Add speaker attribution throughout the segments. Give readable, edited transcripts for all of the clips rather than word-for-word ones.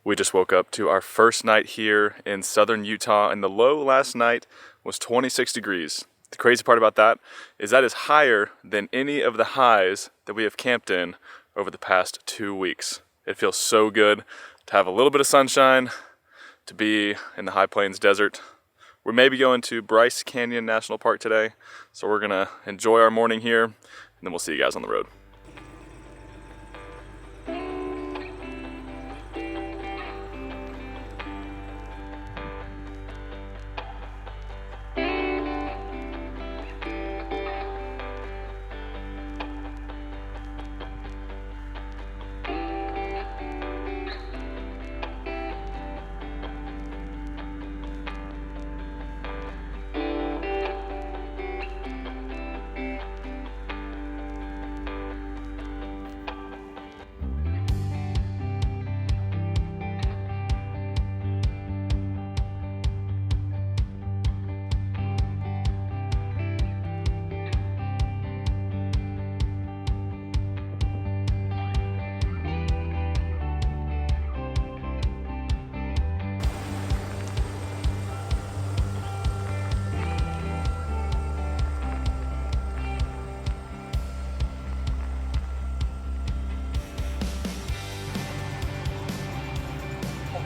Speaker 1: We just woke up to our first night here in southern Utah, and the low last night was 26 degrees. The crazy part about that is higher than any of the highs that we have camped in over the past 2 weeks. It feels so good to have a little bit of sunshine, to be in the high plains desert. We're maybe going to Bryce Canyon National Park today, so we're gonna enjoy our morning here, and then we'll see you guys on the road.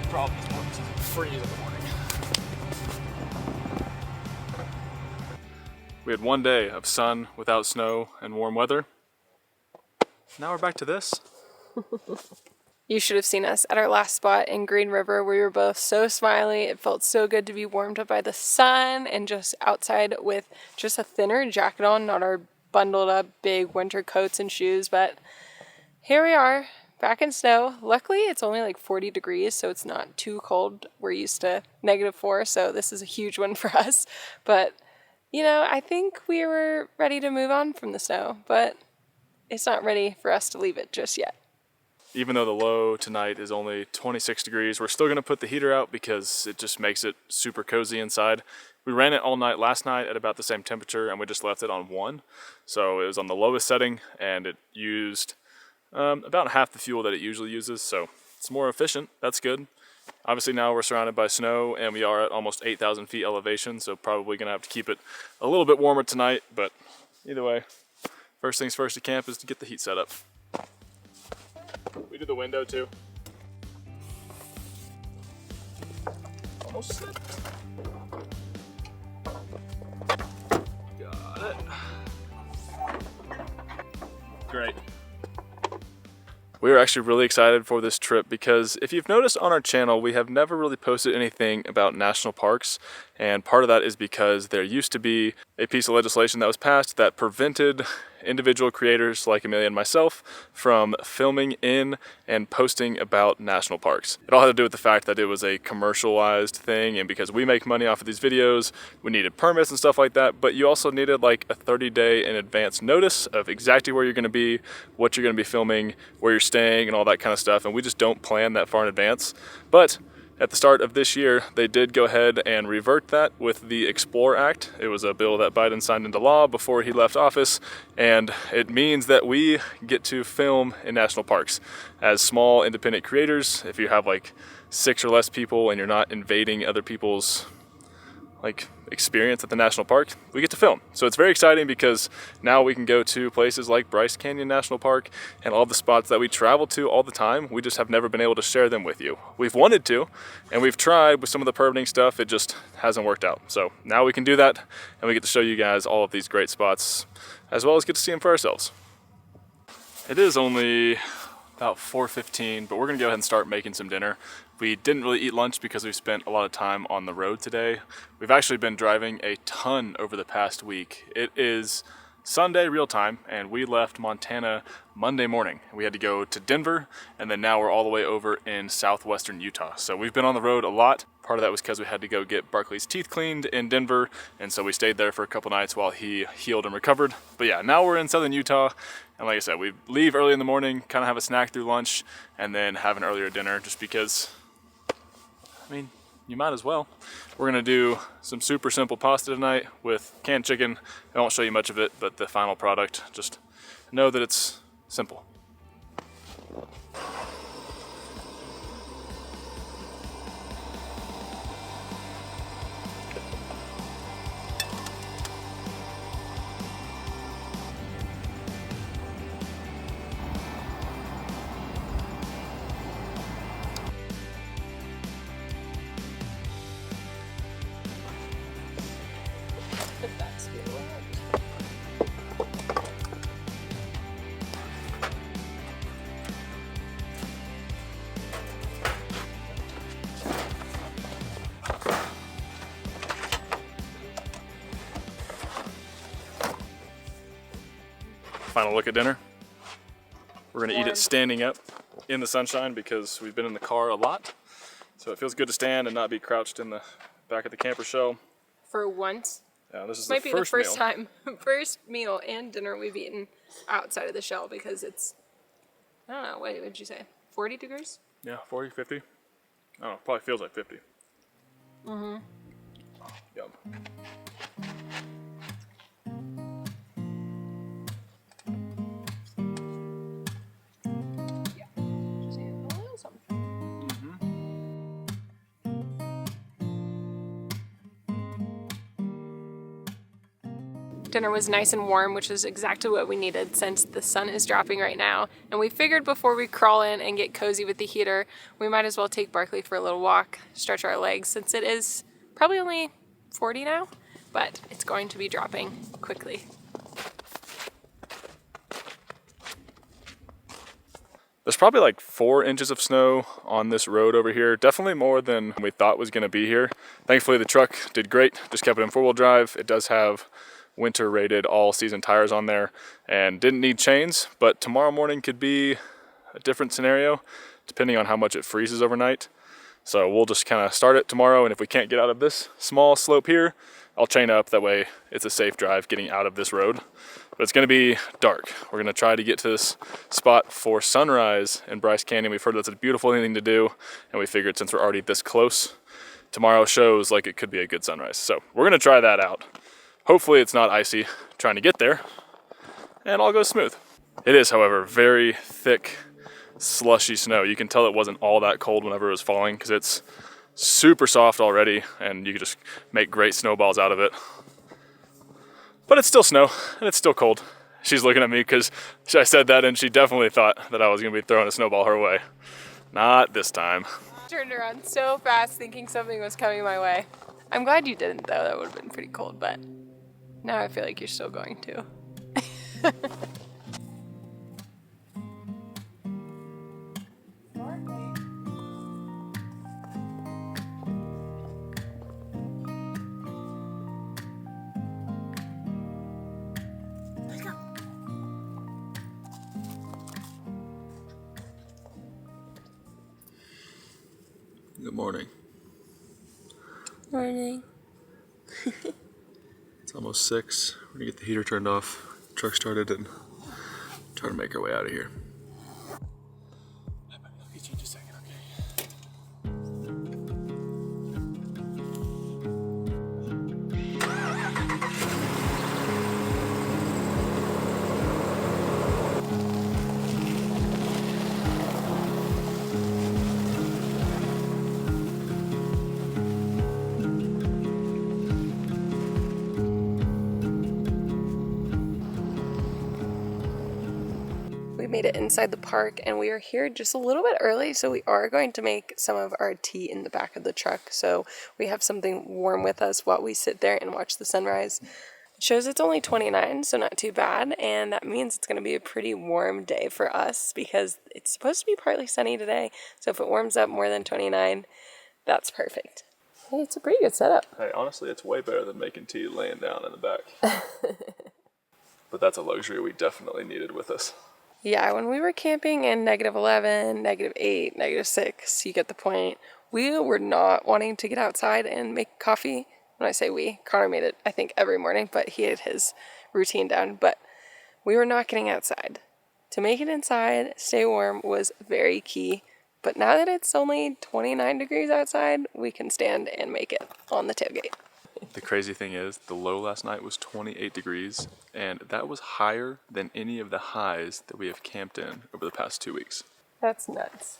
Speaker 2: Problem is more freeze in the morning.
Speaker 1: We had one day of sun without snow and warm weather. Now we're back to this.
Speaker 3: You should have seen us at our last spot in Green River. We were both so smiley. It felt so good to be warmed up by the sun and just outside with just a thinner jacket on, not our bundled up big winter coats and shoes. But here we are, back in snow. Luckily, it's only like 40 degrees, so it's not too cold. We're used to -4, so this is a huge one for us. But, you know, I think we were ready to move on from the snow, but it's not ready for us to leave it just yet.
Speaker 1: Even though the low tonight is only 26 degrees, we're still gonna put the heater out because it just makes it super cozy inside. We ran it all night last night at about the same temperature, and we just left it on 1. So it was on the lowest setting, and it used about half the fuel that it usually uses, so it's more efficient. That's good. Obviously now we're surrounded by snow, and we are at almost 8,000 feet elevation, so probably gonna have to keep it a little bit warmer tonight, but either way, first things first to camp is to get the heat set up. We did the window too. Almost set. Got it. Great. We are actually really excited for this trip because if you've noticed on our channel, we have never really posted anything about national parks, and part of that is because there used to be a piece of legislation that was passed that prevented individual creators like Amelia and myself from filming in and posting about national parks. It all had to do with the fact that it was a commercialized thing, and because we make money off of these videos, we needed permits and stuff like that, but you also needed like a 30-day in advance notice of exactly where you're gonna be, what you're gonna be filming, where you're staying, and all that kind of stuff, and we just don't plan that far in advance. But at the start of this year, they did go ahead and revert that with the Explore Act. It was a bill that Biden signed into law before he left office, and it means that we get to film in national parks. As small independent creators, if you have like 6 or less people and you're not invading other people's experience at the national park, we get to film. So it's very exciting because now we can go to places like Bryce Canyon National Park and all the spots that we travel to all the time. We just have never been able to share them with you. We've wanted to, and we've tried with some of the permitting stuff. It just hasn't worked out. So now we can do that, and we get to show you guys all of these great spots, as well as get to see them for ourselves. It is only about 4:15, but we're gonna go ahead and start making some dinner. We didn't really eat lunch because we've spent a lot of time on the road today. We've actually been driving a ton over the past week. It is Sunday real time, and we left Montana Monday morning. We had to go to Denver, and then now we're all the way over in southwestern Utah. So we've been on the road a lot. Part of that was because we had to go get Barkley's teeth cleaned in Denver, and so we stayed there for a couple nights while he healed and recovered. But yeah, now we're in southern Utah, and like I said, we leave early in the morning, kind of have a snack through lunch, and then have an earlier dinner just because, I mean, you might as well. We're gonna do some super simple pasta tonight with canned chicken. I won't show you much of it, but the final product, just know that it's simple. final look at dinner. We're gonna eat it standing up in the sunshine because we've been in the car a lot. So it feels good to stand and not be crouched in the back of the camper shell.
Speaker 3: For once.
Speaker 1: Yeah, this is
Speaker 3: Might
Speaker 1: the
Speaker 3: be the
Speaker 1: first
Speaker 3: first
Speaker 1: meal.
Speaker 3: time, first meal and dinner we've eaten outside of the shell because it's, I don't know, what did you say? 40 degrees?
Speaker 1: Yeah, 40, 50. I don't know, probably feels like 50. Mm-hmm. Yum.
Speaker 3: Just add a little something. Dinner was nice and warm, which is exactly what we needed since the sun is dropping right now. And we figured before we crawl in and get cozy with the heater, we might as well take Barkley for a little walk, stretch our legs, since it is probably only 40 now, but it's going to be dropping quickly.
Speaker 1: There's probably like 4 inches of snow on this road over here. Definitely more than we thought was gonna be here. Thankfully the truck did great, just kept it in 4-wheel drive. It does have winter rated all season tires on there and didn't need chains, but tomorrow morning could be a different scenario depending on how much it freezes overnight. So we'll just kind of start it tomorrow, and if we can't get out of this small slope here, I'll chain up. That way it's a safe drive getting out of this road. But it's gonna be dark. We're gonna try to get to this spot for sunrise in Bryce Canyon. We've heard that's a beautiful thing to do, and we figured since we're already this close, tomorrow shows like it could be a good sunrise. So we're gonna try that out. Hopefully it's not icy trying to get there, and all goes smooth. It is, however, very thick, slushy snow. You can tell it wasn't all that cold whenever it was falling because it's super soft already, and you could just make great snowballs out of it. But it's still snow, and it's still cold. She's looking at me because I said that, and she definitely thought that I was gonna be throwing a snowball her way. Not this time.
Speaker 3: Turned around so fast thinking something was coming my way. I'm glad you didn't though, that would have been pretty cold, but now I feel like you're still going to.
Speaker 1: Good morning.
Speaker 3: Morning.
Speaker 1: It's almost 6. We're gonna get the heater turned off, truck started, and try to make our way out of here. I'll get you in just a second, okay?
Speaker 3: We made it inside the park and we are here just a little bit early, so we are going to make some of our tea in the back of the truck so we have something warm with us while we sit there and watch the sunrise. It shows it's only 29, so not too bad, and that means it's going to be a pretty warm day for us because it's supposed to be partly sunny today, so if it warms up more than 29, that's perfect. Hey, it's a pretty good setup.
Speaker 1: Hey, honestly, it's way better than making tea laying down in the back. But that's a luxury we definitely needed with us.
Speaker 3: Yeah, when we were camping in -11, -8, -6, you get the point. We were not wanting to get outside and make coffee. When I say we, Connor made it, I think, every morning, but he had his routine down. But we were not getting outside. To make it inside, stay warm, was very key. But now that it's only 29 degrees outside, we can stand and make it on the tailgate.
Speaker 1: The crazy thing is, the low last night was 28 degrees, and that was higher than any of the highs that we have camped in over the past 2 weeks.
Speaker 3: That's nuts.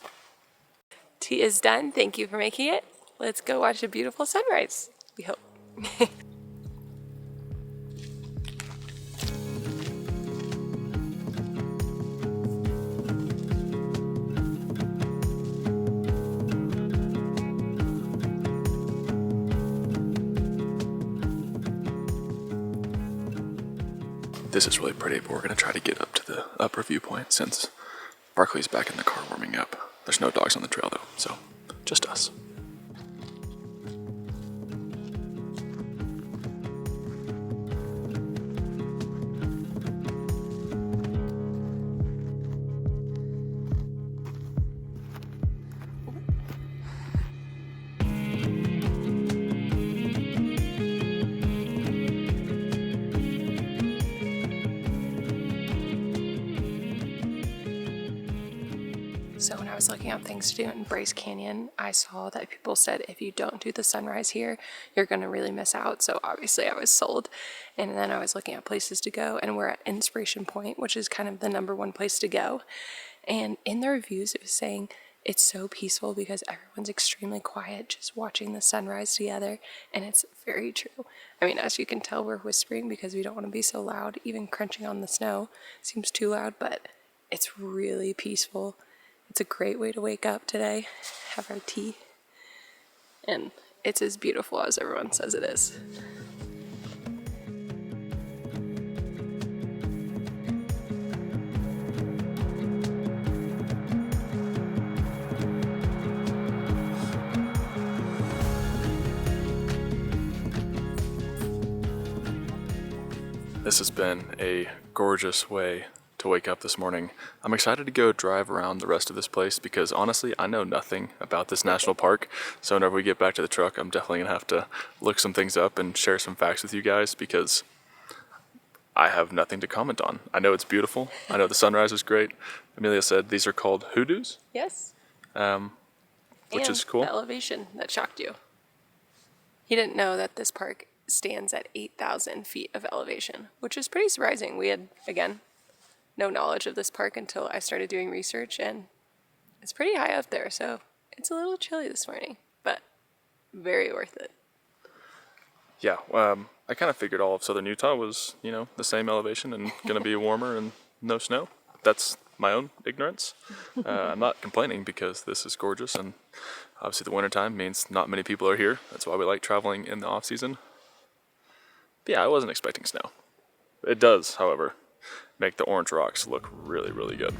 Speaker 3: Tea is done. Thank you for making it. Let's go watch a beautiful sunrise, we hope.
Speaker 1: This is really pretty, but we're gonna try to get up to the upper viewpoint since Barkley's back in the car warming up. There's no dogs on the trail though, so just us.
Speaker 3: looking up things to do in Bryce Canyon, I saw that people said if you don't do the sunrise here, you're going to really miss out. So obviously I was sold. And then I was looking at places to go, and we're at Inspiration Point, which is kind of the #1 place to go. And in the reviews, it was saying it's so peaceful because everyone's extremely quiet just watching the sunrise together. And it's very true. I mean, as you can tell, we're whispering because we don't want to be so loud. Even crunching on the snow seems too loud, but it's really peaceful. It's a great way to wake up today, have our tea, and it's as beautiful as everyone says it is.
Speaker 1: This has been a gorgeous way to wake up this morning. I'm excited to go drive around the rest of this place because honestly, I know nothing about this national park. So whenever we get back to the truck, I'm definitely gonna have to look some things up and share some facts with you guys because I have nothing to comment on. I know it's beautiful. I know the sunrise is great. Amelia said these are called hoodoos.
Speaker 3: Yes.
Speaker 1: Which is cool.
Speaker 3: The elevation that shocked you. He didn't know that this park stands at 8,000 feet of elevation, which is pretty surprising. We had, again, no knowledge of this park until I started doing research, and it's pretty high up there, so it's a little chilly this morning, but very worth it.
Speaker 1: Yeah, I kind of figured all of southern Utah was, the same elevation and gonna be warmer and no snow. That's my own ignorance. I'm not complaining because this is gorgeous, and obviously the wintertime means not many people are here. That's why we like traveling in the off season. But yeah, I wasn't expecting snow. It does, however, make the orange rocks look really, really good.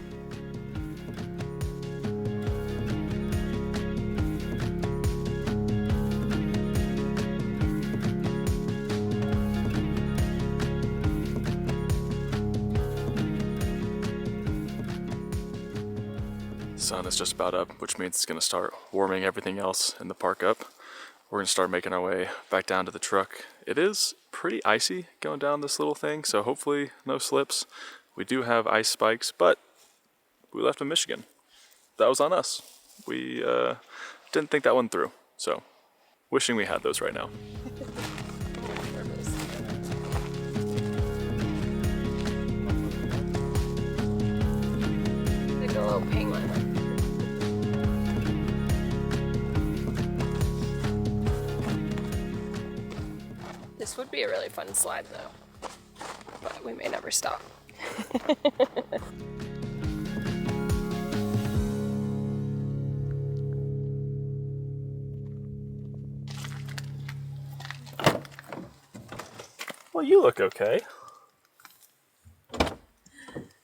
Speaker 1: The sun is just about up, which means it's going to start warming everything else in the park up. We're going to start making our way back down to the truck. It is pretty icy going down this little thing, so hopefully no slips. We do have ice spikes, but we left in Michigan. That was on us. We didn't think that one through, so wishing we had those right now.
Speaker 3: Like a little penguin. This would be a really fun slide though, but we may never stop.
Speaker 1: Well, you look okay.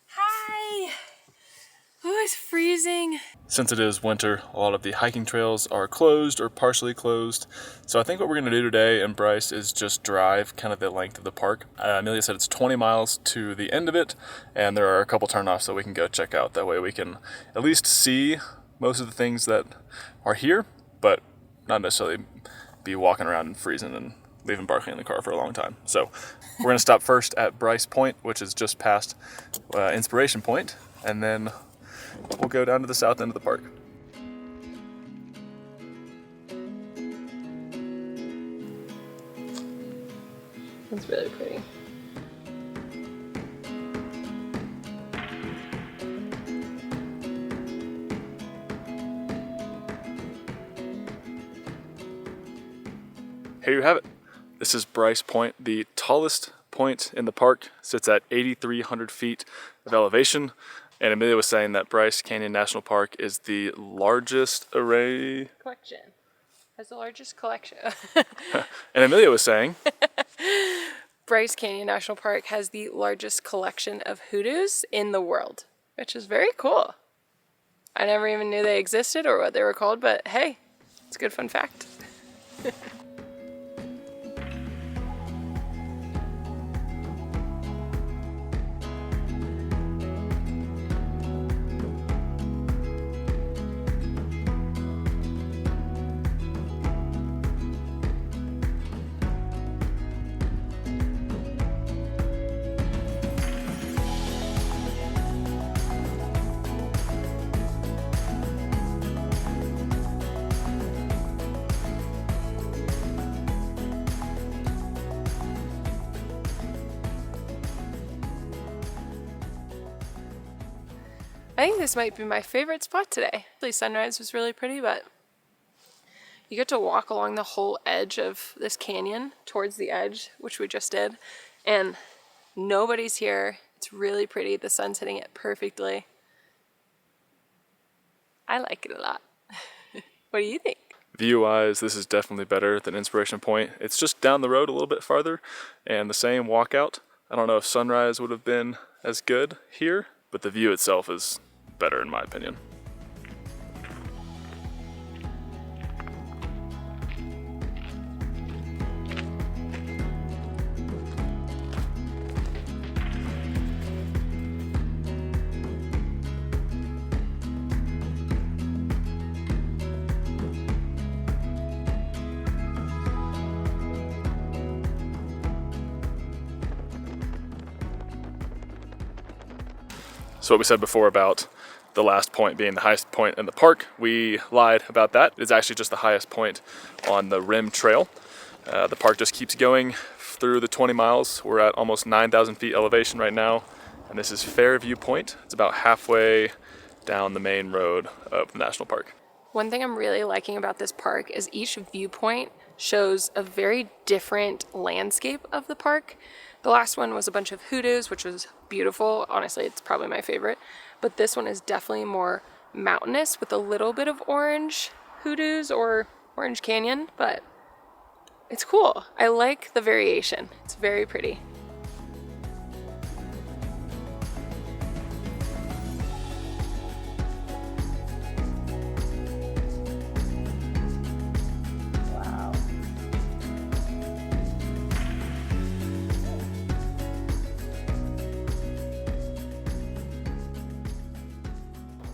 Speaker 3: Hi! Oh, it's freezing.
Speaker 1: Since it is winter, a lot of the hiking trails are closed or partially closed. So I think what we're gonna do today in Bryce is just drive kind of the length of the park. Amelia said it's 20 miles to the end of it, and there are a couple turnoffs that we can go check out. That way we can at least see most of the things that are here, but not necessarily be walking around and freezing and leaving Barkley in the car for a long time. So we're gonna stop first at Bryce Point, which is just past Inspiration Point, and then we'll go down to the south end of the park.
Speaker 3: It's really pretty.
Speaker 1: Here you have it. This is Bryce Point, the tallest point in the park. Sits at 8,300 feet of elevation. And Amelia was saying that Bryce Canyon National Park is the largest array.
Speaker 3: Collection. Has the largest collection.
Speaker 1: And Amelia was saying
Speaker 3: Bryce Canyon National Park has the largest collection of hoodoos in the world, which is very cool. I never even knew they existed or what they were called, but hey, it's a good fun fact. I think this might be my favorite spot today. The sunrise was really pretty, but you get to walk along the whole edge of this canyon towards the edge, which we just did, and nobody's here. It's really pretty. The sun's hitting it perfectly. I like it a lot. What do you think?
Speaker 1: View-wise, this is definitely better than Inspiration Point. It's just down the road a little bit farther and the same walkout. I don't know if sunrise would have been as good here, but the view itself is better in my opinion. So what we said before about the last point being the highest point in the park, we lied about that. It's actually just the highest point on the Rim Trail. The park just keeps going through the 20 miles. We're at almost 9,000 feet elevation right now, and this is Fairview Point. It's about halfway down the main road of the national park.
Speaker 3: One thing I'm really liking about this park is each viewpoint shows a very different landscape of the park. The last one was a bunch of hoodoos, which was beautiful. Honestly, it's probably my favorite. But this one is definitely more mountainous with a little bit of orange hoodoos or Orange Canyon, but it's cool. I like the variation. It's very pretty.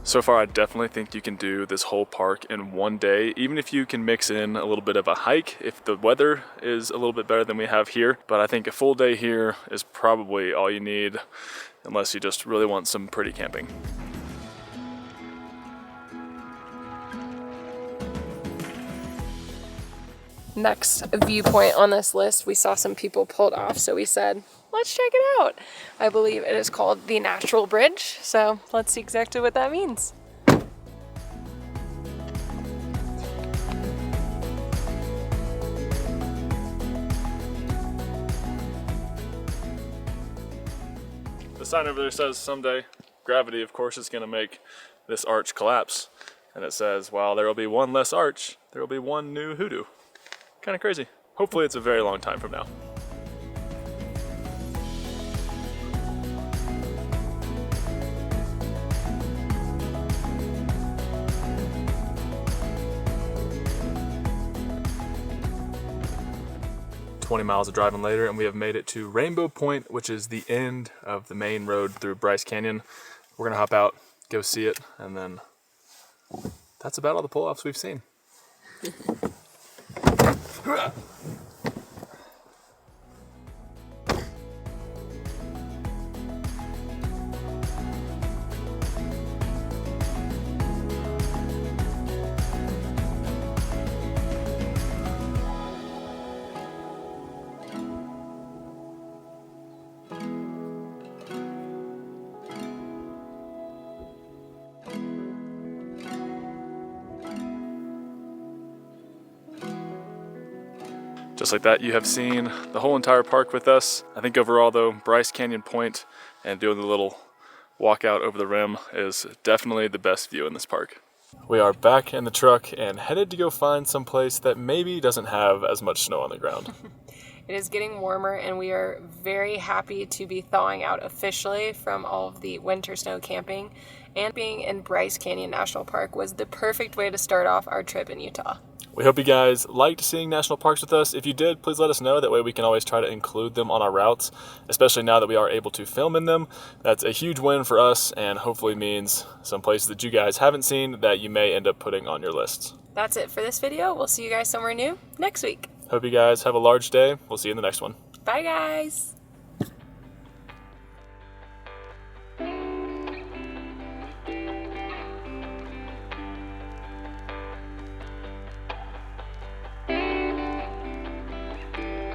Speaker 1: So far, I definitely think you can do this whole park in one day, even if you can mix in a little bit of a hike, if the weather is a little bit better than we have here. But I think a full day here is probably all you need, unless you just really want some pretty camping.
Speaker 3: Next viewpoint on this list, we saw some people pulled off, so we said, let's check it out. I believe it is called the Natural Bridge, so let's see exactly what that means.
Speaker 1: The sign over there says someday gravity, of course, is going to make this arch collapse. And it says, while there will be one less arch, there will be one new hoodoo. Kind of crazy. Hopefully it's a very long time from now. "20 miles of driving later, and we have made it to Rainbow Point, which is the end of the main road through Bryce Canyon. We're gonna hop out, go see it, and then that's about all the pull-offs we've seen. Just like that, you have seen the whole entire park with us. I think overall though, Bryce Canyon Point and doing the little walkout over the rim is definitely the best view in this park. We are back in the truck and headed to go find some place that maybe doesn't have as much snow on the ground.
Speaker 3: It is getting warmer and we are very happy to be thawing out officially from all of the winter snow camping, and being in Bryce Canyon National Park was the perfect way to start off our trip in Utah.
Speaker 1: We hope you guys liked seeing national parks with us. If you did, please let us know. That way we can always try to include them on our routes, especially now that we are able to film in them. That's a huge win for us and hopefully means some places that you guys haven't seen that you may end up putting on your lists.
Speaker 3: That's it for this video. We'll see you guys somewhere new next week.
Speaker 1: Hope you guys have a large day. We'll see you in the next one.
Speaker 3: Bye guys.